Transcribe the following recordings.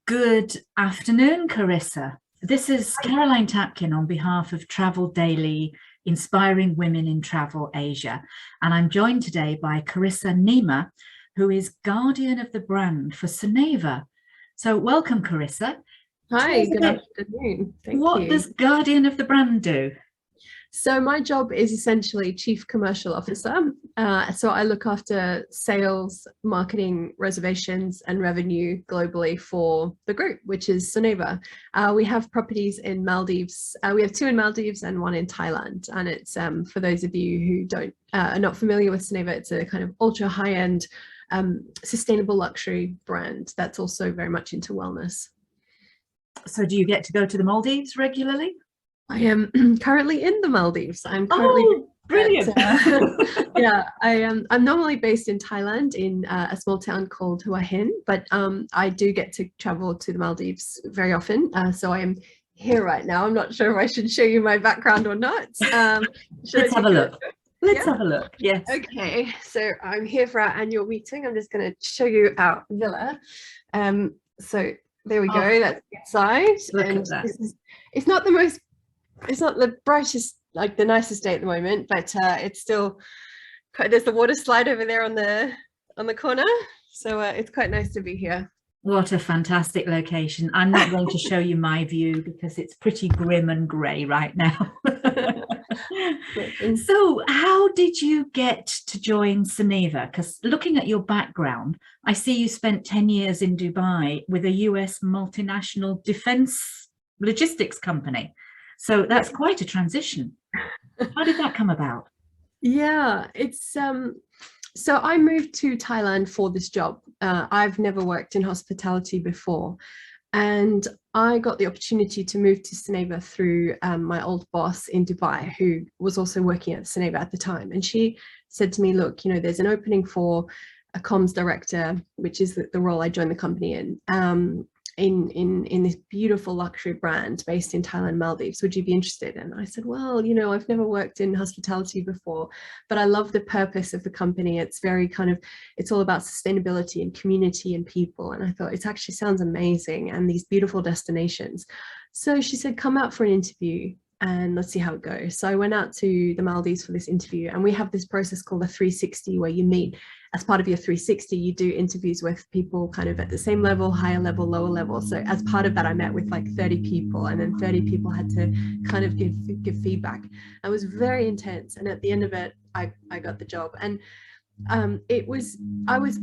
Good afternoon, Carissa. This is Caroline Tapkin on behalf of Travel Daily, Inspiring Women in Travel Asia. And I'm joined today by Carissa Nimah, who is Guardian of the Brand for Soneva. So welcome, Carissa. Hi, good afternoon. Thank What you. does Guardian of the Brand do? So my job is essentially Chief Commercial Officer. So I look after sales, marketing, reservations, and revenue globally for the group, which is Soneva. We have properties in Maldives. We have two in Maldives and one in Thailand. And it's for those of you who are not familiar with Soneva, it's a kind of ultra high-end sustainable luxury brand that's also very much into wellness. So do you get to go to the Maldives regularly? I am currently in the Maldives. I'm currently brilliant. Yeah, I'm normally based in Thailand in a small town called Hua Hin, but I do get to travel to the Maldives very often. So I am here right now. I'm not sure if I should show you my background or not. Let's have a look. Let's have a look. Yes. Okay, so I'm here for our annual meeting. I'm just going to show you our villa. So there we go. That's inside. Look at that. It's not the brightest, like the nicest day at the moment, but it's still there's the water slide over there on the corner, so it's quite nice to be here. What a fantastic location. I'm not going to show you my view because it's pretty grim and grey right now. So how did you get to join Soneva? Because looking at your background, I see you spent 10 years in Dubai with a US multinational defense logistics company. So that's quite a transition. How did that come about? Yeah, it's so I moved to Thailand for this job. I've never worked in hospitality before, and I got the opportunity to move to Soneva through my old boss in Dubai, who was also working at Soneva at the time. And she said to me, look, there's an opening for a comms director, which is the role I joined the company in this beautiful luxury brand based in Thailand, Maldives. Would you be interested? And I said, well, I've never worked in hospitality before, but I love the purpose of the company. It's very it's all about sustainability and community and people. And I thought it actually sounds amazing, and these beautiful destinations. So she said, come out for an interview and let's see how it goes. So I went out to the Maldives for this interview, and we have this process called a 360 where you meet. As part of your 360, you do interviews with people kind of at the same level, higher level, lower level. So as part of that, I met with like 30 people, and then 30 people had to kind of give feedback. It was very intense. And at the end of it, I got the job. And I was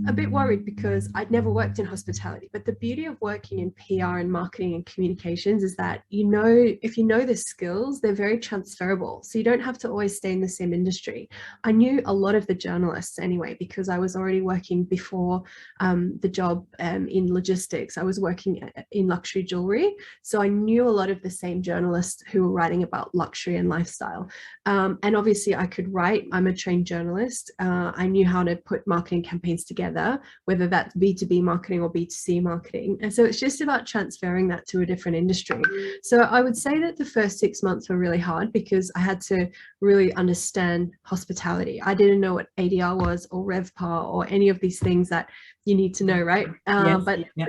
a bit worried because I'd never worked in hospitality, but the beauty of working in PR and marketing and communications is that, if you know the skills, they're very transferable. So you don't have to always stay in the same industry. I knew a lot of the journalists anyway, because I was already working before the job in logistics. I was working in luxury jewelry. So I knew a lot of the same journalists who were writing about luxury and lifestyle. And obviously I could write. I'm a trained journalist. I knew how to put marketing campaigns together, whether that's B2B marketing or B2C marketing. And so it's just about transferring that to a different industry. So I would say that the first 6 months were really hard because I had to really understand hospitality. I didn't know what ADR was or RevPAR or any of these things that you need to know, right?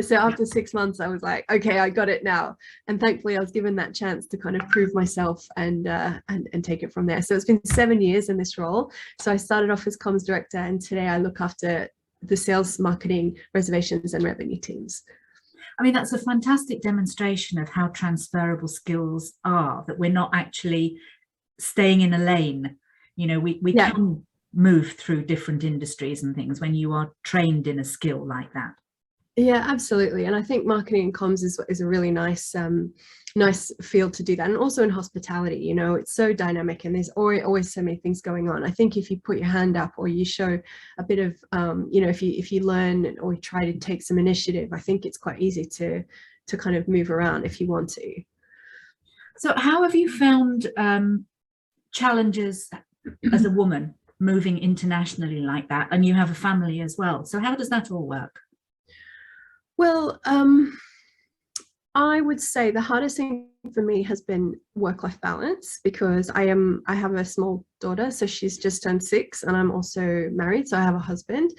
So after 6 months, I was like, okay, I got it now. And thankfully I was given that chance to kind of prove myself and take it from there. So it's been 7 years in this role. So I started off as comms director, and today I look after the sales, marketing, reservations, and revenue teams. I mean, that's a fantastic demonstration of how transferable skills are, that we're not actually staying in a lane. We can move through different industries and things when you are trained in a skill like that. Yeah, absolutely. And I think marketing and comms is a really nice field to do that. And also in hospitality, it's so dynamic and there's always so many things going on. I think if you put your hand up or you show a bit of, if you learn or you try to take some initiative, I think it's quite easy to kind of move around if you want to. So how have you found challenges as a woman moving internationally like that? And you have a family as well. So how does that all work? Well, I would say the hardest thing for me has been work-life balance, because I have a small daughter, so she's just turned 6, and I'm also married, so I have a husband.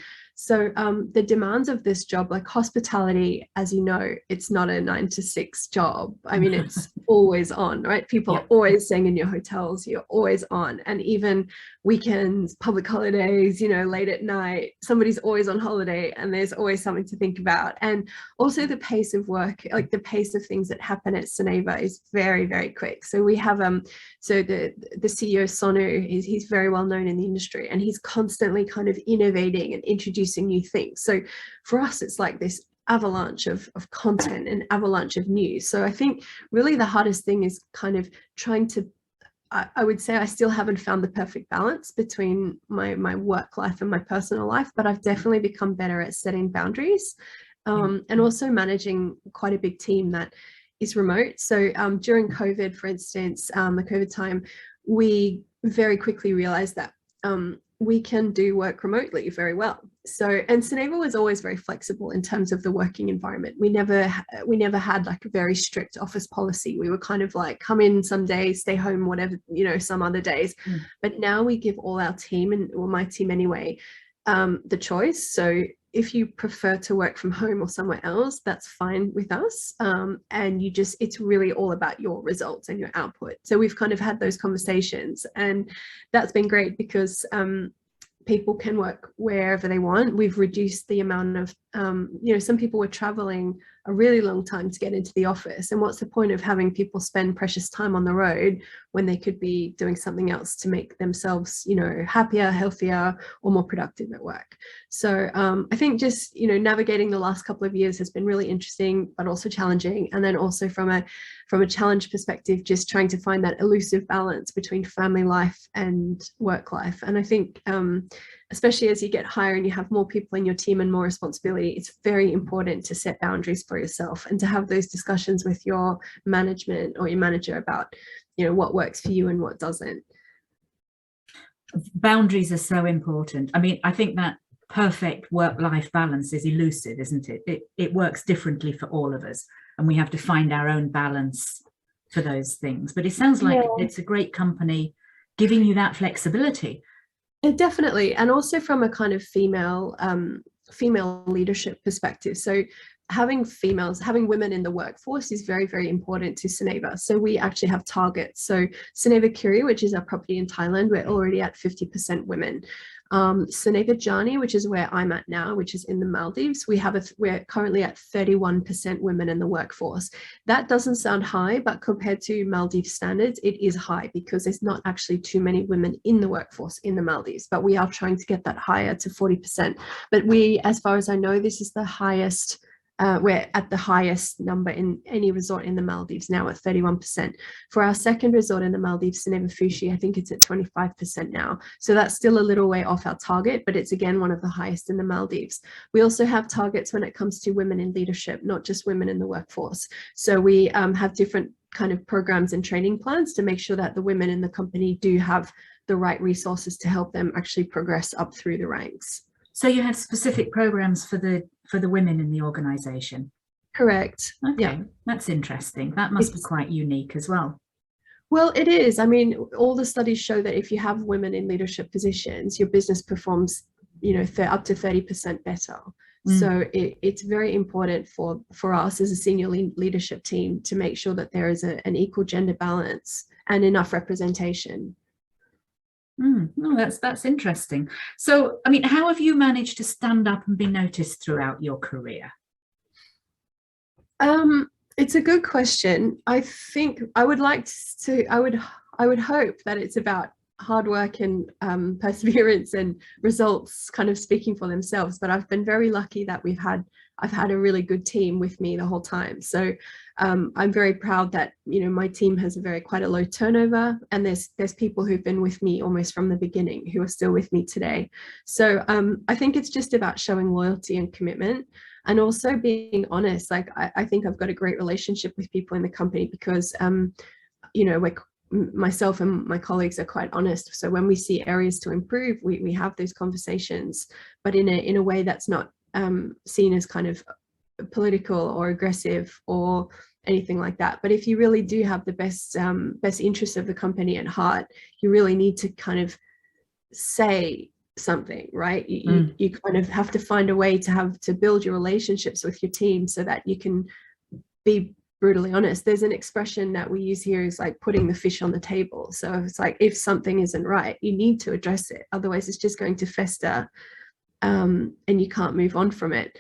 So the demands of this job, like hospitality, as you know, it's not a 9 to 6 job. I mean, it's always on, right? People are always staying in your hotels, you're always on. And even weekends, public holidays, you know, late at night, somebody's always on holiday and there's always something to think about. And also the pace of work, like the pace of things that happen at Soneva is very, very quick. So we have, so the CEO, Sonu, he's very well known in the industry, and he's constantly kind of innovating and introducing new things. So for us, it's like this avalanche of content and avalanche of news. So I think really the hardest thing is kind of trying to, I would say I still haven't found the perfect balance between my work life and my personal life, but I've definitely become better at setting boundaries, and also managing quite a big team that is remote. So during COVID, for instance, the COVID time, we very quickly realized that we can do work remotely very well. So, and Soneva was always very flexible in terms of the working environment. We never had like a very strict office policy. We were kind of like, come in some days, stay home, whatever, you know, some other days. But now we give all our team, and well, my team anyway, the choice. So if you prefer to work from home or somewhere else, that's fine with us. And you just, it's really all about your results and your output. So we've kind of had those conversations, and that's been great because people can work wherever they want. We've reduced the amount of, you know, some people were traveling a really long time to get into the office. And what's the point of having people spend precious time on the road when they could be doing something else to make themselves, you know, happier, healthier, or more productive at work? So I think just, you know, navigating the last couple of years has been really interesting, but also challenging. And then also from a challenge perspective, just trying to find that elusive balance between family life and work life. And I think, especially as you get higher and you have more people in your team and more responsibility, it's very important to set boundaries for yourself and to have those discussions with your management or your manager about, you know, what works for you and what doesn't. Boundaries are so important. I mean, I think that perfect work-life balance is elusive, isn't it? It works differently for all of us, and we have to find our own balance for those things. But it sounds like it's a great company giving you that flexibility. Definitely. And also from a kind of female leadership perspective. So having women in the workforce is very, very important to Soneva. So we actually have targets. So Soneva Kiri, which is our property in Thailand, we're already at 50% women. Soneva Jani, which is where I'm at now, which is in the Maldives, we're currently at 31% women in the workforce. That doesn't sound high, but compared to Maldives standards, it is high because there's not actually too many women in the workforce in the Maldives, but we are trying to get that higher to 40%. But we, as far as I know, this is the highest. We're at the highest number in any resort in the Maldives now at 31%. For our second resort in the Maldives, Soneva Fushi, I think it's at 25% now. So that's still a little way off our target, but it's again one of the highest in the Maldives. We also have targets when it comes to women in leadership, not just women in the workforce. So we have different kind of programs and training plans to make sure that the women in the company do have the right resources to help them actually progress up through the ranks. So you have specific programs for the women in the organization? Correct. Okay, yeah. That's interesting. That must be quite unique as well. Well, it is. I mean, all the studies show that if you have women in leadership positions, your business performs, you know, up to 30% better. So it's very important for us as a senior leadership team to make sure that there is an equal gender balance and enough representation. No, that's interesting. So, I mean, how have you managed to stand up and be noticed throughout your career? It's a good question. I think I would hope that it's about hard work and perseverance and results kind of speaking for themselves. But I've been very lucky that I've had a really good team with me the whole time. So I'm very proud that, you know, my team has quite a low turnover, and there's people who've been with me almost from the beginning who are still with me today. So I think it's just about showing loyalty and commitment, and also being honest. Like I think I've got a great relationship with people in the company because you know, myself and my colleagues are quite honest. So when we see areas to improve, we have those conversations, but in a way that's not seen as kind of political or aggressive or anything like that. But if you really do have the best interests of the company at heart, you really need to kind of say something, right? You kind of have to find a way to build your relationships with your team so that you can be brutally honest. There's an expression that we use here is like putting the fish on the table. So it's like, if something isn't right, you need to address it. Otherwise it's just going to fester, and you can't move on from it.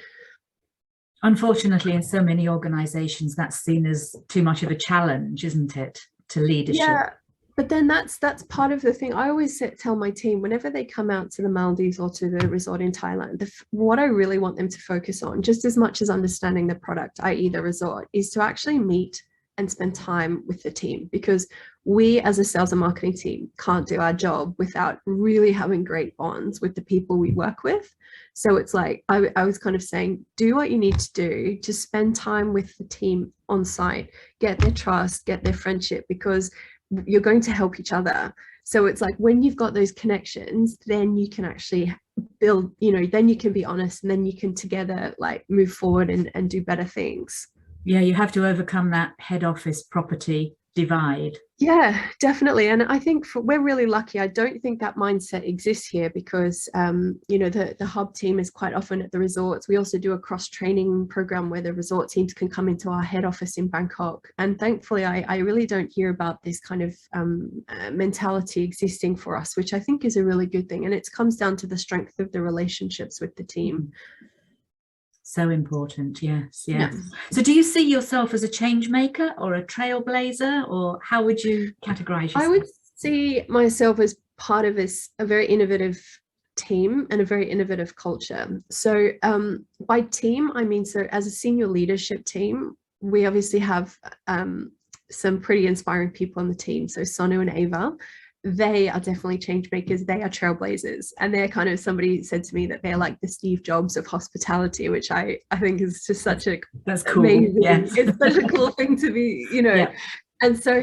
Unfortunately, in so many organizations, that's seen as too much of a challenge, isn't it, to leadership? Yeah, but then that's part of the thing. I always tell my team whenever they come out to the Maldives or to the resort in Thailand, what I really want them to focus on, just as much as understanding the product, i.e. the resort, is to actually meet and spend time with the team, because we as a sales and marketing team can't do our job without really having great bonds with the people we work with. So it's like I was kind of saying, do what you need to do to spend time with the team on site, get their trust, get their friendship, because you're going to help each other. So it's like when you've got those connections, then you can actually build, then you can be honest, and then you can together like move forward and do better things. Yeah, you have to overcome that head office property divide. Yeah, definitely. And I think we're really lucky. I don't think that mindset exists here because, the hub team is quite often at the resorts. We also do a cross-training program where the resort teams can come into our head office in Bangkok. And thankfully, I really don't hear about this kind of mentality existing for us, which I think is a really good thing. And it comes down to the strength of the relationships with the team. So important. Yes. Yeah. So do you see yourself as a change maker or a trailblazer, or how would you categorize yourself? I would see myself as part of a very innovative team and a very innovative culture. So by team, I mean, so as a senior leadership team, we obviously have some pretty inspiring people on the team. So Sonu and Ava, they are definitely change makers. They are trailblazers, and they're kind of, somebody said to me that they're like the Steve Jobs of hospitality, which I think is just such a that's cool. Amazing. Yes. It's such a cool thing to be, Yeah. And so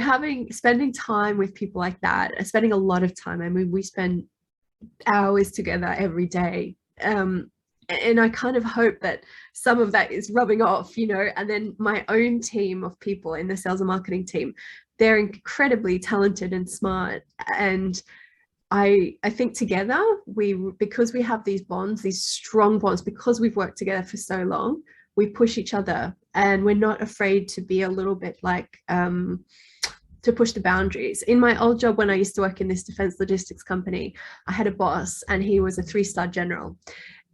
spending time with people like that, spending a lot of time. I mean, we spend hours together every day. And I kind of hope that some of that is rubbing off, and then my own team of people in the sales and marketing team, they're incredibly talented and smart. And I think together, because we have these bonds, these strong bonds, because we've worked together for so long, we push each other, and we're not afraid to be a little bit like, to push the boundaries. In my old job, when I used to work in this defense logistics company, I had a boss, and he was a 3-star general.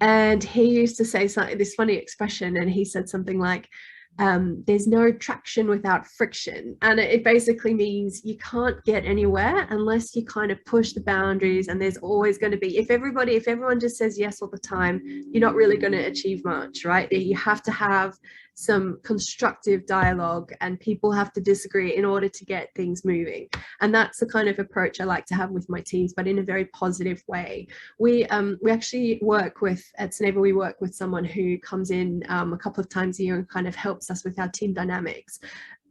And he used to say this funny expression, and he said something like, there's no traction without friction. And it basically means you can't get anywhere unless you kind of push the boundaries. And there's always going to be, if everyone just says yes all the time, you're not really going to achieve much, right? You have to have some constructive dialogue, and people have to disagree in order to get things moving. And that's the kind of approach I like to have with my teams, but in a very positive way. We actually work with, at Soneva, we work with someone who comes in a couple of times a year and kind of helps us with our team dynamics.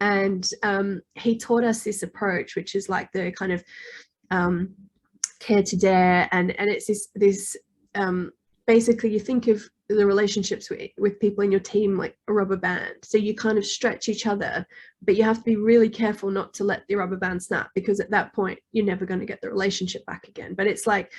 And he taught us this approach, which is like the kind of care to dare, and it's this basically, you think of the relationships with people in your team like a rubber band. So you kind of stretch each other, but you have to be really careful not to let the rubber band snap, because at that point you're never going to get the relationship back again. But it's like,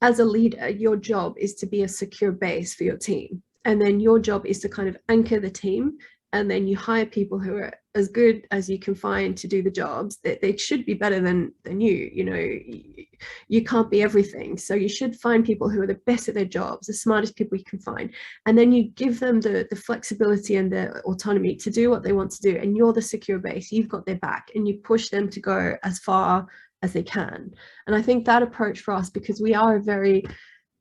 as a leader, your job is to be a secure base for your team, and then your job is to kind of anchor the team, and then you hire people who are as good as you can find to do the jobs. That they should be better than you. You can't be everything, so you should find people who are the best at their jobs, the smartest people you can find, and then you give them the flexibility and the autonomy to do what they want to do, and you're the secure base. You've got their back, and you push them to go as far as they can. And I think that approach for us, because we are a very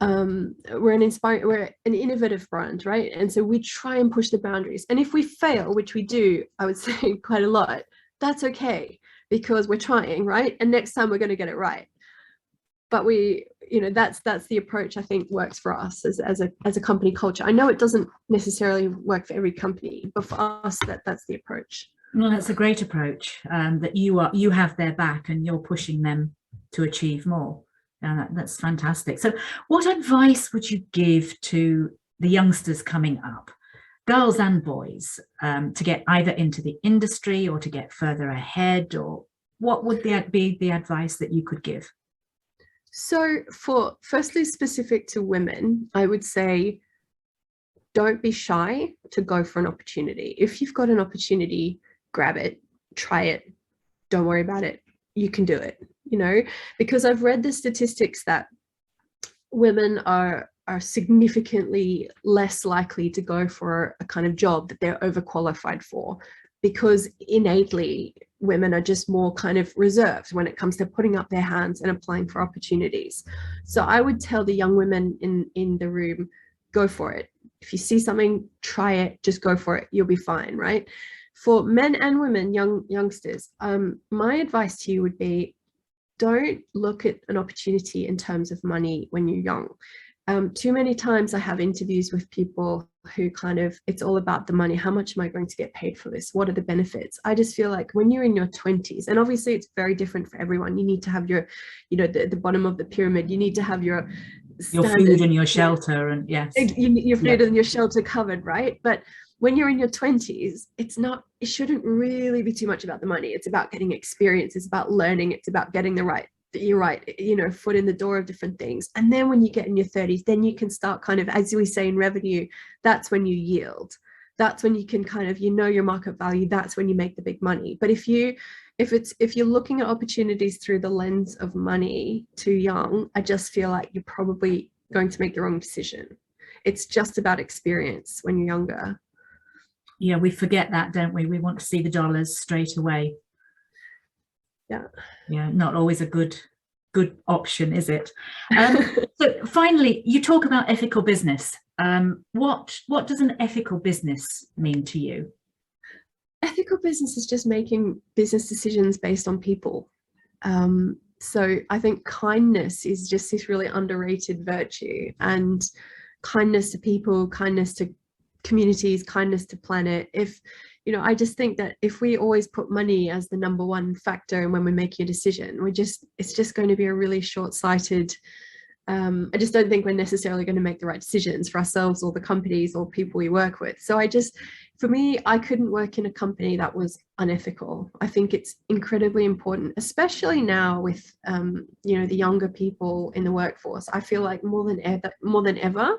we're an innovative brand, right? And so we try and push the boundaries, and if we fail, which we do, I would say quite a lot, that's okay, because we're trying, right? And next time we're going to get it right. But that's the approach I think works for us as a company culture. I know it doesn't necessarily work for every company, but for us, that's the approach. Well, that's a great approach, that you have their back and you're pushing them to achieve more. That's fantastic. So what advice would you give to the youngsters coming up, girls and boys, to get either into the industry or to get further ahead, or what would be the advice that you could give? So for firstly, specific to women, I would say don't be shy to go for an opportunity. If you've got an opportunity, grab it, try it, don't worry about it. You can do it, you know, because I've read the statistics that women are significantly less likely to go for a kind of job that they're overqualified for, because innately women are just more kind of reserved when it comes to putting up their hands and applying for opportunities. So I would tell the young women in the room, go for it. If you see something, try it, just go for it, you'll be fine, right? For men and women, youngsters, my advice to you would be, don't look at an opportunity in terms of money when you're young. Too many times I have interviews with people who kind of, it's all about the money. How much am I going to get paid for this? What are the benefits? I just feel like when you're in your 20s, and obviously it's very different for everyone. You need to have your, you know, the bottom of the pyramid. You need to have your food and your shelter, and yes, your food and your shelter covered, right? But when you're in your 20s, it shouldn't really be too much about the money. It's about getting experience. It's about learning. It's about getting you're right, you know, foot in the door of different things. And then when you get in your 30s, then you can start kind of, as we say in revenue, that's when you yield. That's when you can kind of, you know, your market value, that's when you make the big money. But if you're looking at opportunities through the lens of money too young, I just feel like you're probably going to make the wrong decision. It's just about experience when you're younger. Yeah, we forget that, don't we? We want to see the dollars straight away. Yeah, not always a good option, is it? So finally, you talk about ethical business. What does an ethical business mean to you? Ethical business is just making business decisions based on people. So I think kindness is just this really underrated virtue, and kindness to people, kindness to communities, kindness to planet. If, you know, I just think that if we always put money as the number one factor and when we're making a decision, it's just going to be a really short-sighted. I just don't think we're necessarily going to make the right decisions for ourselves or the companies or people we work with. So for me, I couldn't work in a company that was unethical. I think it's incredibly important, especially now with, you know, the younger people in the workforce. I feel like more than ever,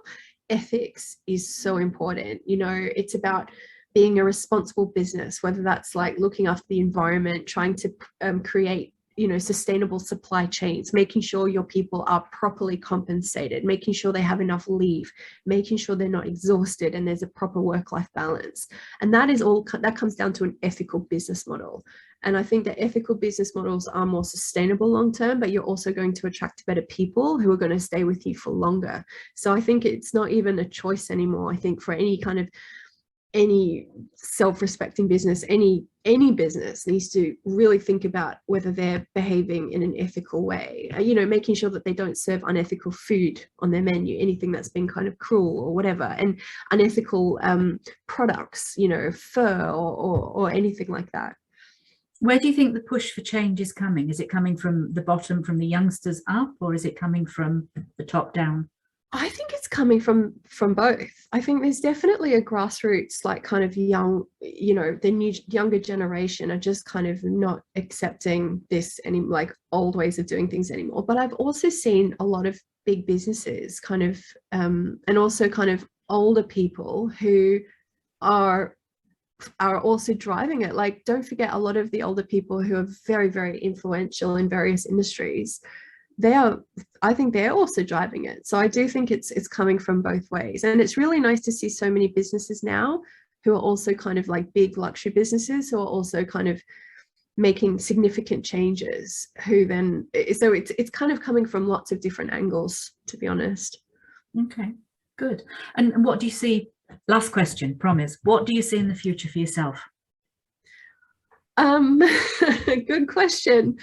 ethics is so important. You know, it's about being a responsible business, whether that's like looking after the environment, trying to create, you know, sustainable supply chains, making sure your people are properly compensated, making sure they have enough leave, making sure they're not exhausted and there's a proper work-life balance. And that comes down to an ethical business model. And I think that ethical business models are more sustainable long-term, but you're also going to attract better people who are going to stay with you for longer. So I think it's not even a choice anymore. I think for any self-respecting business, any business needs to really think about whether they're behaving in an ethical way, you know, making sure that they don't serve unethical food on their menu, anything that's been kind of cruel or whatever, and unethical products, you know, fur or anything like that. Where do you think the push for change is coming? Is it coming from the bottom, from the youngsters up, or is it coming from the top down? I think it's coming from both. I think there's definitely a grassroots, like kind of young, you know, the younger generation are just kind of not accepting this any like old ways of doing things anymore. But I've also seen a lot of big businesses kind of, and also kind of older people who are also driving it. Like, don't forget, a lot of the older people who are very, very influential in various industries, I think they're also driving it. So I do think it's coming from both ways. And it's really nice to see so many businesses now who are also kind of like big luxury businesses who are also kind of making significant changes, who then, so it's kind of coming from lots of different angles, to be honest. Okay, good. And what do you see, last question, promise, what do you see in the future for yourself? Good question.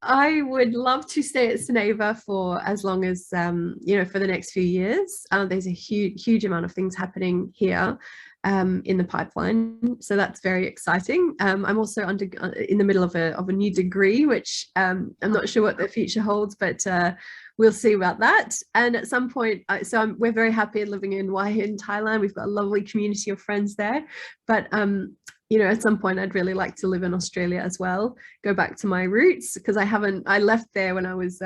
I would love to stay at Soneva for as long as, you know, for the next few years. There's a huge amount of things happening here in the pipeline, so that's very exciting. I'm also in the middle of a new degree, which I'm not sure what the future holds, but we'll see about that. And at some point, we're very happy living in Hua Hin, Thailand. We've got a lovely community of friends there, but you know, at some point I'd really like to live in Australia as well, go back to my roots, because I left there when I was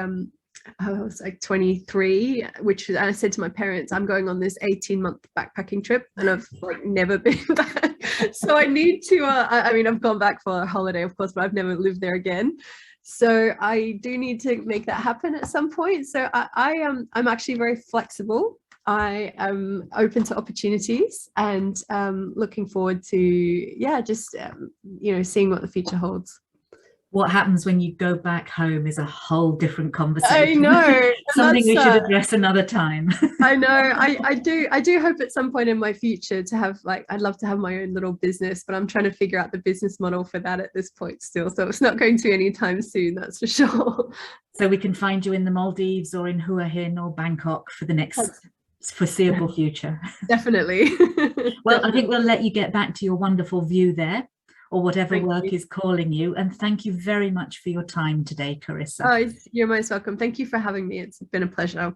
I was like 23, which I said to my parents, I'm going on this 18-month backpacking trip, and I've like never been back. So I need to, I mean, I've gone back for a holiday, of course, but I've never lived there again. So I do need to make that happen at some point. So I'm actually very flexible. I am open to opportunities, and looking forward to, yeah, just, seeing what the future holds. What happens when you go back home is a whole different conversation. I know. Something we should address another time. I know. I do hope at some point in my future to have, like, I'd love to have my own little business, but I'm trying to figure out the business model for that at this point still. So it's not going to be anytime soon, that's for sure. So we can find you in the Maldives or in Hua Hin or Bangkok for the next foreseeable future. Definitely. Well, I think we'll let you get back to your wonderful view there, or whatever work is calling you. And thank you very much for your time today, Carissa. Oh, you're most welcome. Thank you for having me. It's been a pleasure.